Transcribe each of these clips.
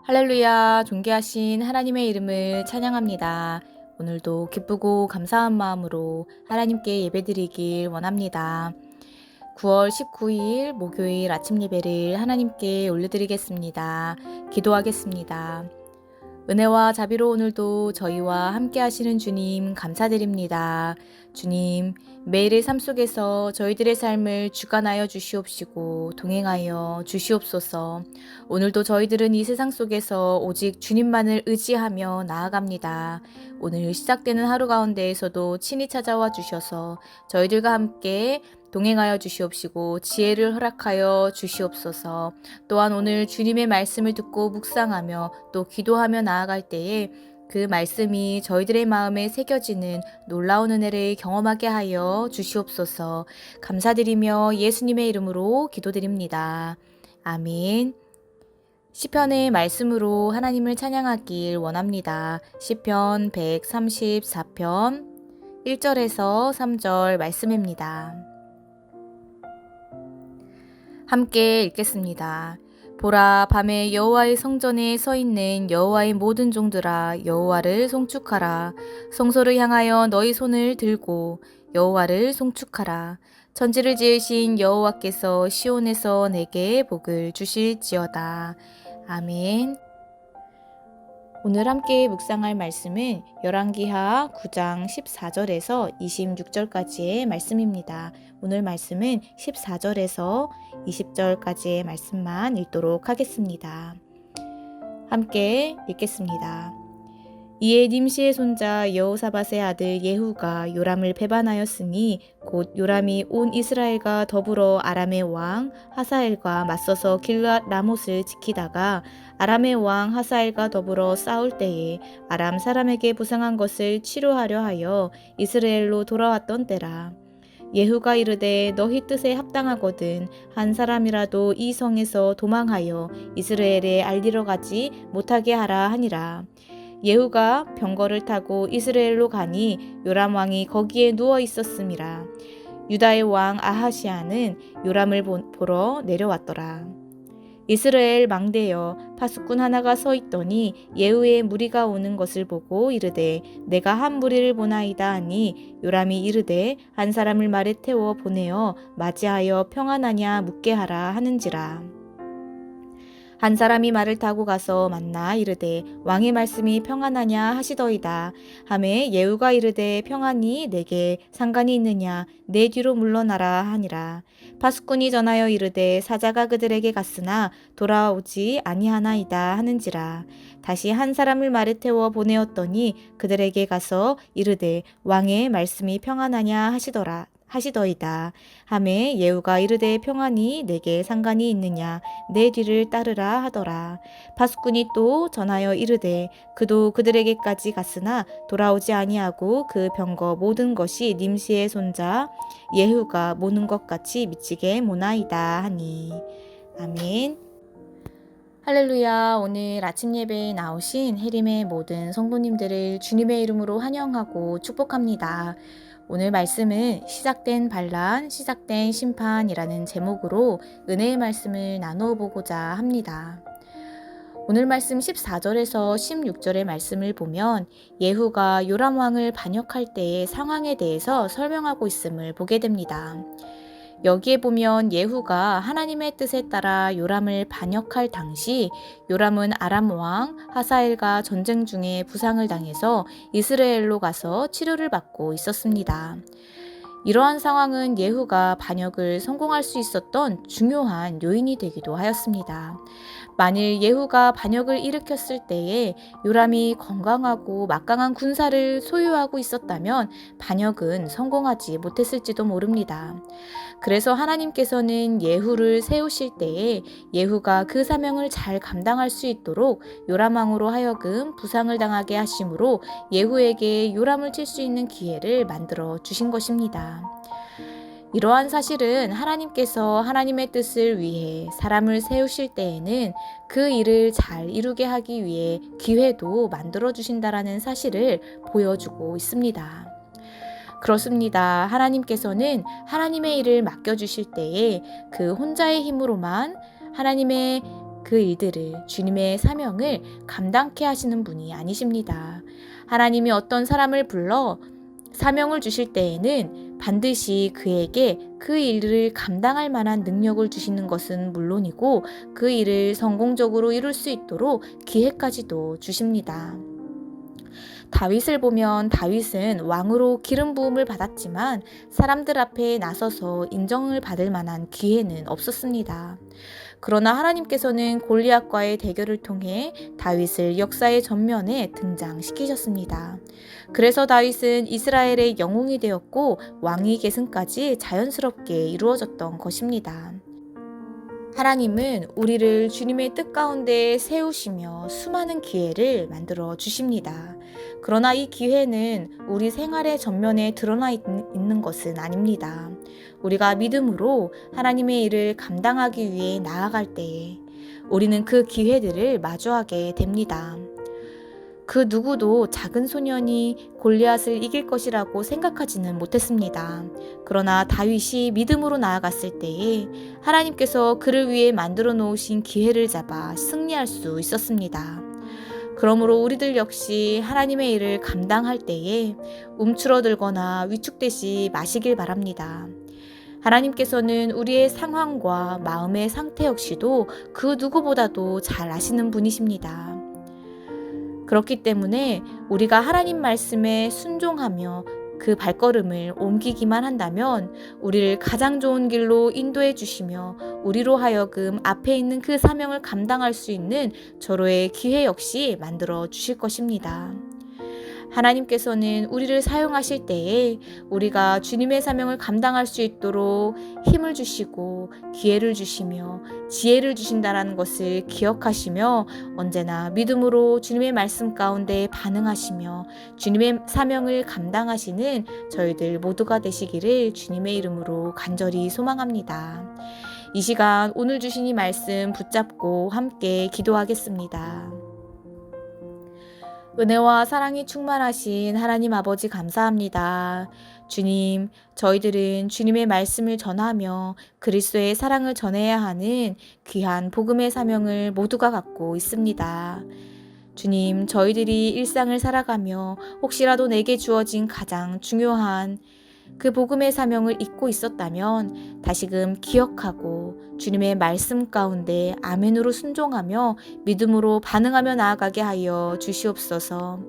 할렐루야, 존귀하신 하나님의 이름을 찬양합니다. 오늘도 기쁘고 감사한 마음으로 하나님께 예배드리길 원합니다. 9월 19일 목요일 아침 예배를 하나님께 올려드리겠습니다. 기도하겠습니다. 은혜와 자비로 오늘도 저희와 함께 하시는 주님 감사드립니다. 주님, 매일의 삶 속에서 저희들의 삶을 주관하여 주시옵시고 동행하여 주시옵소서. 오늘도 저희들은 이 세상 속에서 오직 주님만을 의지하며 나아갑니다. 오늘 시작되는 하루 가운데에서도 친히 찾아와 주셔서 저희들과 함께 동행하여 주시옵시고 지혜를 허락하여 주시옵소서. 또한 오늘 주님의 말씀을 듣고 묵상하며 또 기도하며 나아갈 때에 그 말씀이 저희들의 마음에 새겨지는 놀라운 은혜를 경험하게 하여 주시옵소서. 감사드리며 예수님의 이름으로 기도드립니다. 아멘. 시편의 말씀으로 하나님을 찬양하길 원합니다. 시편 134편 1절에서 3절 말씀입니다. 함께 읽겠습니다. 보라, 밤에 여호와의 성전에 서 있는 여호와의 모든 종들아, 여호와를 송축하라. 성소를 향하여 너희 손을 들고 여호와를 송축하라. 천지를 지으신 여호와께서 시온에서 내게 복을 주실지어다. 아멘. 오늘 함께 묵상할 말씀은 열왕기하 9장 14절에서 26절까지의 말씀입니다. 오늘 말씀은 14절에서 20절까지의 말씀만 읽도록 하겠습니다. 함께 읽겠습니다. 이에 님시의 손자 여호사밧의 아들 예후가 요람을 배반하였으니 곧 요람이 온 이스라엘과 더불어 아람의 왕 하사엘과 맞서서 길앗 라못을 지키다가 아람의 왕 하사엘과 더불어 싸울 때에 아람 사람에게 부상한 것을 치료하려 하여 이스라엘로 돌아왔던 때라. 예후가 이르되 너희 뜻에 합당하거든 한 사람이라도 이 성에서 도망하여 이스라엘에 알리러 가지 못하게 하라 하니라. 예후가 병거를 타고 이스라엘로 가니 요람 왕이 거기에 누워 있었음이라. 유다의 왕 아하시아는 요람을 보러 내려왔더라. 이스라엘 망대여 파수꾼 하나가 서 있더니 예후의 무리가 오는 것을 보고 이르되 내가 한 무리를 보나이다 하니 요람이 이르되 한 사람을 말에 태워 보내어 맞이하여 평안하냐 묻게 하라 하는지라. 한 사람이 말을 타고 가서 만나 이르되 왕의 말씀이 평안하냐 하시더이다. 하매 예후가 이르되 평안이 내게 상관이 있느냐 내 뒤로 물러나라 하니라. 파수꾼이 전하여 이르되 사자가 그들에게 갔으나 돌아오지 아니하나이다 하는지라. 다시 한 사람을 말에 태워 보내었더니 그들에게 가서 이르되 왕의 말씀이 평안하냐 하시더이다. 하매 예후가 이르되 평안이 내게 상관이 있느냐 내 뒤를 따르라 하더라. 파수꾼이 또 전하여 이르되 그도 그들에게까지 갔으나 돌아오지 아니하고 그 병거 모든 것이 님시의 손자 예후가 모는 것 같이 미치게 모나이다 하니. 아멘. 할렐루야. 오늘 아침 예배에 나오신 해림의 모든 성도님들을 주님의 이름으로 환영하고 축복합니다. 오늘 말씀은 시작된 반란, 시작된 심판이라는 제목으로 은혜의 말씀을 나누어 보고자 합니다. 오늘 말씀 14절에서 16절의 말씀을 보면 예후가 요람 왕을 반역할 때의 상황에 대해서 설명하고 있음을 보게 됩니다. 여기에 보면 예후가 하나님의 뜻에 따라 요람을 반역할 당시 요람은 아람 왕 하사엘과 전쟁 중에 부상을 당해서 이스라엘로 가서 치료를 받고 있었습니다. 이러한 상황은 예후가 반역을 성공할 수 있었던 중요한 요인이 되기도 하였습니다. 만일 예후가 반역을 일으켰을 때에 요람이 건강하고 막강한 군사를 소유하고 있었다면 반역은 성공하지 못했을지도 모릅니다. 그래서 하나님께서는 예후를 세우실 때에 예후가 그 사명을 잘 감당할 수 있도록 요람 왕으로 하여금 부상을 당하게 하심으로 예후에게 요람을 칠 수 있는 기회를 만들어 주신 것입니다. 이러한 사실은 하나님께서 하나님의 뜻을 위해 사람을 세우실 때에는 그 일을 잘 이루게 하기 위해 기회도 만들어 주신다라는 사실을 보여주고 있습니다. 그렇습니다. 하나님께서는 하나님의 일을 맡겨주실 때에 그 혼자의 힘으로만 하나님의 그 일들을, 주님의 사명을 감당케 하시는 분이 아니십니다. 하나님이 어떤 사람을 불러 사명을 주실 때에는 반드시 그에게 그 일을 감당할 만한 능력을 주시는 것은 물론이고 그 일을 성공적으로 이룰 수 있도록 기회까지도 주십니다. 다윗을 보면 다윗은 왕으로 기름 부음을 받았지만 사람들 앞에 나서서 인정을 받을 만한 기회는 없었습니다. 그러나 하나님께서는 골리앗과의 대결을 통해 다윗을 역사의 전면에 등장시키셨습니다. 그래서 다윗은 이스라엘의 영웅이 되었고 왕위 계승까지 자연스럽게 이루어졌던 것입니다. 하나님은 우리를 주님의 뜻 가운데 세우시며 수많은 기회를 만들어 주십니다. 그러나 이 기회는 우리 생활의 전면에 드러나 있는 것은 아닙니다. 우리가 믿음으로 하나님의 일을 감당하기 위해 나아갈 때에 우리는 그 기회들을 마주하게 됩니다. 그 누구도 작은 소년이 골리앗을 이길 것이라고 생각하지는 못했습니다. 그러나 다윗이 믿음으로 나아갔을 때에 하나님께서 그를 위해 만들어 놓으신 기회를 잡아 승리할 수 있었습니다. 그러므로 우리들 역시 하나님의 일을 감당할 때에 움츠러들거나 위축되지 마시길 바랍니다. 하나님께서는 우리의 상황과 마음의 상태 역시도 그 누구보다도 잘 아시는 분이십니다. 그렇기 때문에 우리가 하나님 말씀에 순종하며 그 발걸음을 옮기기만 한다면 우리를 가장 좋은 길로 인도해 주시며 우리로 하여금 앞에 있는 그 사명을 감당할 수 있는 절호의 기회 역시 만들어 주실 것입니다. 하나님께서는 우리를 사용하실 때에 우리가 주님의 사명을 감당할 수 있도록 힘을 주시고 기회를 주시며 지혜를 주신다라는 것을 기억하시며 언제나 믿음으로 주님의 말씀 가운데 반응하시며 주님의 사명을 감당하시는 저희들 모두가 되시기를 주님의 이름으로 간절히 소망합니다. 이 시간 오늘 주신 이 말씀 붙잡고 함께 기도하겠습니다. 은혜와 사랑이 충만하신 하나님 아버지 감사합니다. 주님, 저희들은 주님의 말씀을 전하며 그리스도의 사랑을 전해야 하는 귀한 복음의 사명을 모두가 갖고 있습니다. 주님, 저희들이 일상을 살아가며 혹시라도 내게 주어진 가장 중요한 그 복음의 사명을 잊고 있었다면 다시금 기억하고 주님의 말씀 가운데 아멘으로 순종하며 믿음으로 반응하며 나아가게 하여 주시옵소서.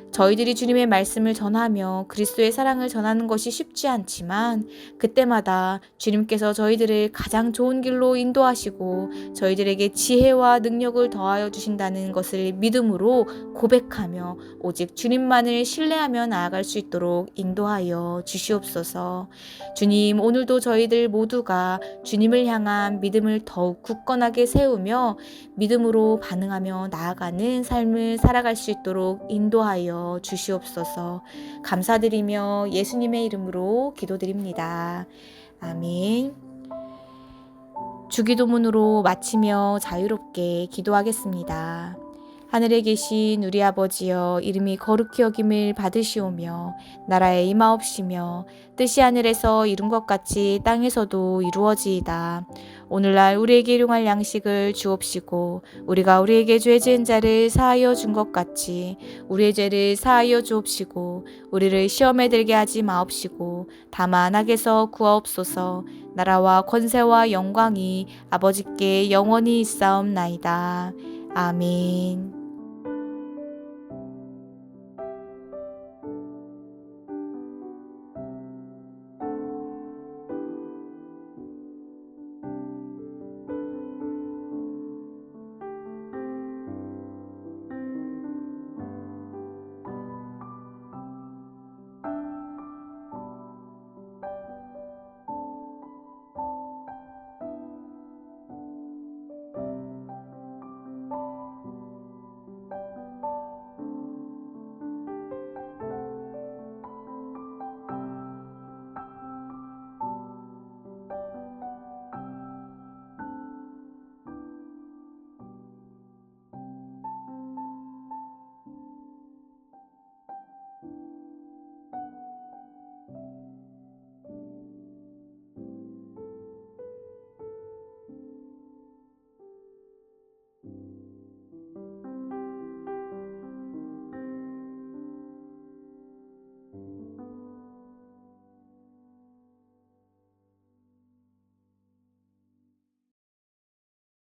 저희들이 주님의 말씀을 전하며 그리스도의 사랑을 전하는 것이 쉽지 않지만 그때마다 주님께서 저희들을 가장 좋은 길로 인도하시고 저희들에게 지혜와 능력을 더하여 주신다는 것을 믿음으로 고백하며 오직 주님만을 신뢰하며 나아갈 수 있도록 인도하여 주시옵소서. 주님, 오늘도 저희들 모두가 주님을 향한 믿음을 더욱 굳건하게 세우며 믿음으로 반응하며 나아가는 삶을 살아갈 수 있도록 인도하여 주시옵소서. 감사드리며 예수님의 이름으로 기도드립니다. 아멘. 주기도문으로 마치며 자유롭게 기도하겠습니다. 하늘에 계신 우리 아버지여, 이름이 거룩히 여김을 받으시오며 나라에 임하옵시며 뜻이 하늘에서 이룬 것 같이 땅에서도 이루어지이다. 오늘날 우리에게 일용할 양식을 주옵시고 우리가 우리에게 죄 지은 자를 사하여 준 것 같이 우리의 죄를 사하여 주옵시고 우리를 시험에 들게 하지 마옵시고 다만 악에서 구하옵소서. 나라와 권세와 영광이 아버지께 영원히 있사옵나이다. 아멘.